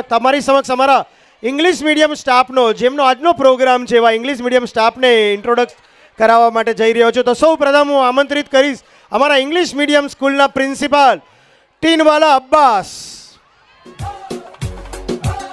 તમારી સમક્ષ અમારા ઇંગ્લિશ મીડિયમ સ્ટાફનો જેમનો આજનો પ્રોગ્રામ છે એવા ઇંગ્લિશ મીડિયમ સ્ટાફને ઇન્ટ્રોડક્ટ કરાવવા માટે જઈ રહ્યો છું. તો સૌ પ્રથમ હું આમંત્રિત કરીશ અમારા ઇંગ્લિશ મીડિયમ સ્કૂલના પ્રિન્સિપાલ ટીનવાલા અબ્બાસ.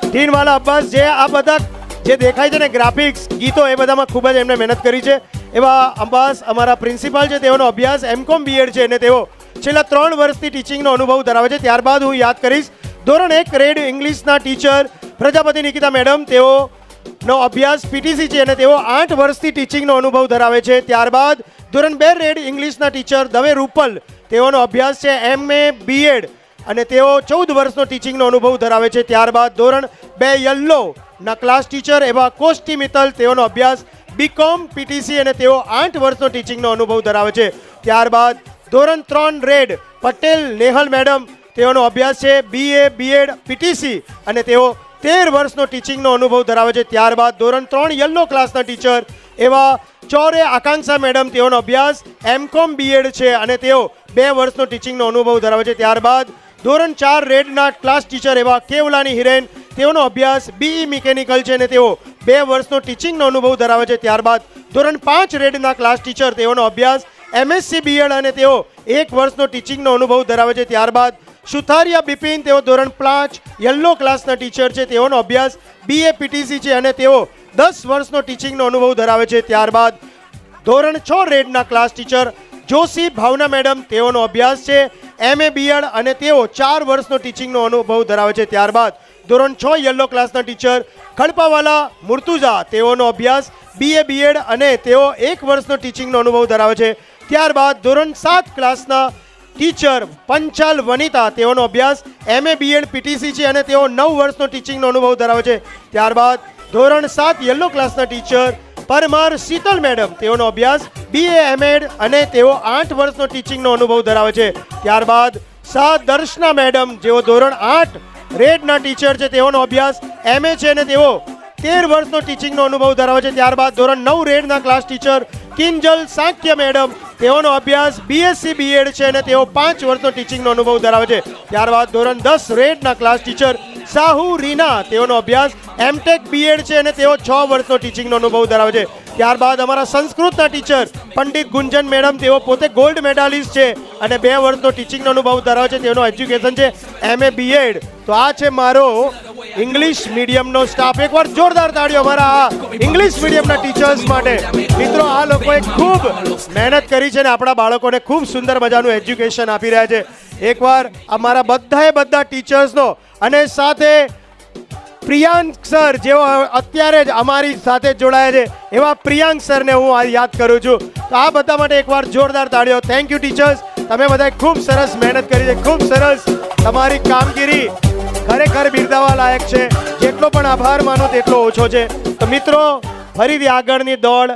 ટીનવાલા અબ્બાસ જે આ બધા જે દેખાય છે ને ગ્રાફિક્સ ગીતો એ બધામાં ખૂબ જ એમને મહેનત કરી છે એવા અબ્બાસ અમારા પ્રિન્સિપાલ છે. તેઓનો અભ્યાસ M.Com B.Ed છે અને તેઓ છેલ્લા 3 વર્ષથી ટીચિંગનો અનુભવ ધરાવે છે. ત્યારબાદ હું યાદ કરીશ ધોરણ 1 રેડ ઇંગ્લિશના ટીચર પ્રજાપતિ નિકિતા મેડમ. તેઓનો અભ્યાસ PTC છે અને તેઓ 8 વર્ષથી ટીચિંગનો અનુભવ ધરાવે છે. ત્યારબાદ ધોરણ 2 રેડ ઇંગ્લિશના ટીચર દવે રૂપલ. તેઓનો અભ્યાસ છે MA B.Ed અને તેઓ 14 વર્ષનો ટીચિંગનો અનુભવ ધરાવે છે. ત્યારબાદ ધોરણ 2 યલ્લોના ક્લાસ ટીચર એવા કોષ્ટી મિત્તલ. તેઓનો અભ્યાસ BCom PTC અને તેઓ 8 વર્ષનો ટીચિંગનો અનુભવ ધરાવે છે. ત્યારબાદ ધોરણ 3 રેડ પટેલ નેહલ મેડમ. તેઓનો અભ્યાસ છે BA B.Ed PTC અને તેઓ 13 વર્ષનો ટીચિંગનો અનુભવ ધરાવે છે. ત્યારબાદ ધોરણ 3 યલ્લો ક્લાસના ટીચર એવા ચોરે આકાંક્ષા મેડમ. તેઓનો અભ્યાસ M.Com B.Ed છે અને તેઓ 2 વર્ષનો ટીચિંગનો અનુભવ ધરાવે છે. ત્યારબાદ ધોરણ 4 રેડના ક્લાસ ટીચર એવા કેવલાની હિરેન. તેઓનો અભ્યાસ BE મિકેનિકલ છે અને તેઓ 2 વર્ષનો ટીચિંગનો અનુભવ ધરાવે છે. ત્યારબાદ ધોરણ 5 રેડના ક્લાસ ટીચર. તેઓનો અભ્યાસ MSc B.Ed અને તેઓ 1 વર્ષનો ટીચિંગનો અનુભવ ધરાવે છે. ત્યારબાદ સુથારિયા બિપિન. તેઓ ધોરણ 5 યલ્લો ક્લાસના ટીચર છે. તેઓનો અભ્યાસ BA PTC છે અને તેઓ 10 વર્ષનો ટીચિંગનો અનુભવ ધરાવે છે. ત્યારબાદ ધોરણ 6 રેડના ક્લાસ ટીચર જોશી ભાવના મેડમ. તેઓનો અભ્યાસ છે MA B.Ed અને તેઓ 4 વર્ષનો ટીચિંગનો અનુભવ ધરાવે છે. ત્યારબાદ ધોરણ 6 યલ્લો ક્લાસના ટીચર ખડપાવાલા મુર્તુઝા. તેઓનો અભ્યાસ BA B.Ed અને તેઓ 1 વર્ષનો ટીચિંગનો અનુભવ ધરાવે છે. ત્યારબાદ ધોરણ 7 ક્લાસના ટીચર પંચાલ વનિતા. તેઓનો અભ્યાસ MA B.Ed PTC છે અને તેઓ 9 વર્ષનો ટીચિંગનો અનુભવ ધરાવે છે. ત્યારબાદ ધોરણ 7 યલ્લો ક્લાસના ટીચર પરમાર શીતલ મેડમ. તેઓનો અભ્યાસ BA M.Ed અને તેઓ 8 વર્ષનો ટીચિંગનો અનુભવ ધરાવે છે. ત્યારબાદ દર્શના મેડમ જેઓ ધોરણ 8 રેડના ટીચર છે. તેઓનો અભ્યાસ MA છે અને તેઓ 13 વર્ષનો ટીચિંગનો અનુભવ ધરાવે છે. ત્યારબાદ ધોરણ 9 રેડના ક્લાસ ટીચર કિંજલ સાક્ય મેડમ. તેઓનો અભ્યાસ BSc B.Ed છે અને તેઓ 5 વર્ષનો ટીચિંગનો અનુભવ ધરાવે છે. ત્યારબાદ ધોરણ 10 રેડના ક્લાસ ટીચર સાહુ રીના. તેઓનો અભ્યાસ M.Tech B.Ed છે અને તેઓ 6 વર્ષનો ટીચિંગનો અનુભવ ધરાવે છે. ત્યારબાદ અમારા સંસ્કૃતના ટીચર પંડિત ગુંજન મેડમ. તેઓ પોતે ગોલ્ડ મેડાલિસ્ટ છે અને 2 વર્ષનો ટીચિંગનો અનુભવ ધરાવે છે. તેઓનો એજ્યુકેશન છે MA B.Ed. તો આ છે મારો ઇંગ્લિશ મીડિયમનો સ્ટાફ. એકવાર જોરદાર તાળીઓ અમારા આ ઇંગ્લિશ મીડિયમના ટીચર્સ માટે. મિત્રો આ લોકોએ ખૂબ મહેનત કરી છે અને આપણા બાળકોને ખૂબ સુંદર મજાનું એજ્યુકેશન આપી રહ્યા છે. એકવાર અમારા બધા ટીચર્સનો અને સાથે પ્રિયાંક સર જેઓ અત્યારે જ અમારી સાથે જોડાયા છે એવા પ્રિયાંક સરને હું આ યાદ કરું છું. તો આ બધા માટે એકવાર જોરદાર તાળીઓ. Thank you teachers. તમે બધાએ ખૂબ સરસ મહેનત કરી છે. ખૂબ સરસ તમારી કામગીરી ખરેખર બિરદાવવા લાયક છે. જેટલો પણ આભાર માનો તેટલો ઓછો છે. તો મિત્રો ફરીથી આગળની દોડ